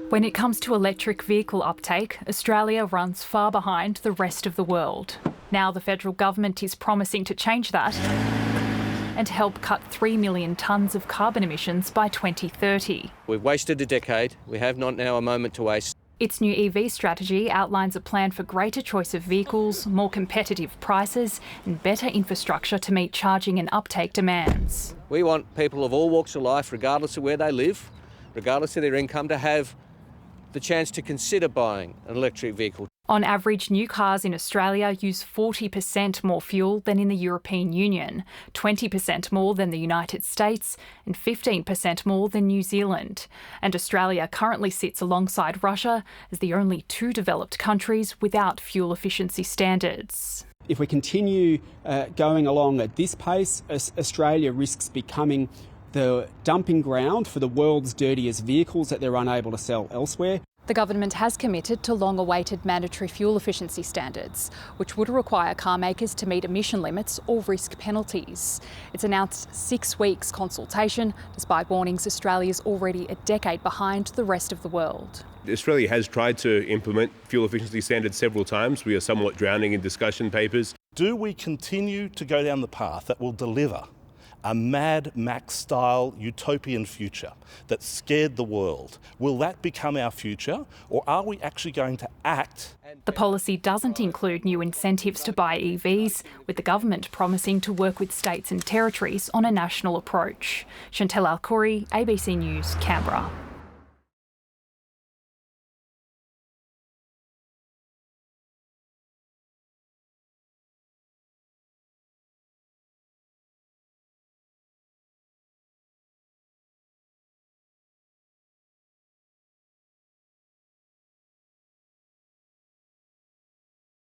When it comes to electric vehicle uptake, Australia runs far behind the rest of the world. Now the federal government is promising to change that and help cut 3 million tonnes of carbon emissions by 2030. We've wasted a decade. We have not now a moment to waste. Its new EV strategy outlines a plan for greater choice of vehicles, more competitive prices and better infrastructure to meet charging and uptake demands. We want people of all walks of life, regardless of where they live, regardless of their income, to have the chance to consider buying an electric vehicle. On average, new cars in Australia use 40% more fuel than in the European Union, 20% more than the United States and 15% more than New Zealand. And Australia currently sits alongside Russia as the only two developed countries without fuel efficiency standards. If we continue going along at this pace, Australia risks becoming the dumping ground for the world's dirtiest vehicles that they're unable to sell elsewhere. The government has committed to long-awaited mandatory fuel efficiency standards, which would require car makers to meet emission limits or risk penalties. It's announced 6 weeks consultation, despite warnings Australia's already a decade behind the rest of the world. Australia has tried to implement fuel efficiency standards several times. We are somewhat drowning in discussion papers. Do we continue to go down the path that will deliver a Mad Max-style utopian future that scared the world? Will that become our future, or are we actually going to act? The policy doesn't include new incentives to buy EVs, with the government promising to work with states and territories on a national approach. Chantel Alcouri, ABC News, Canberra.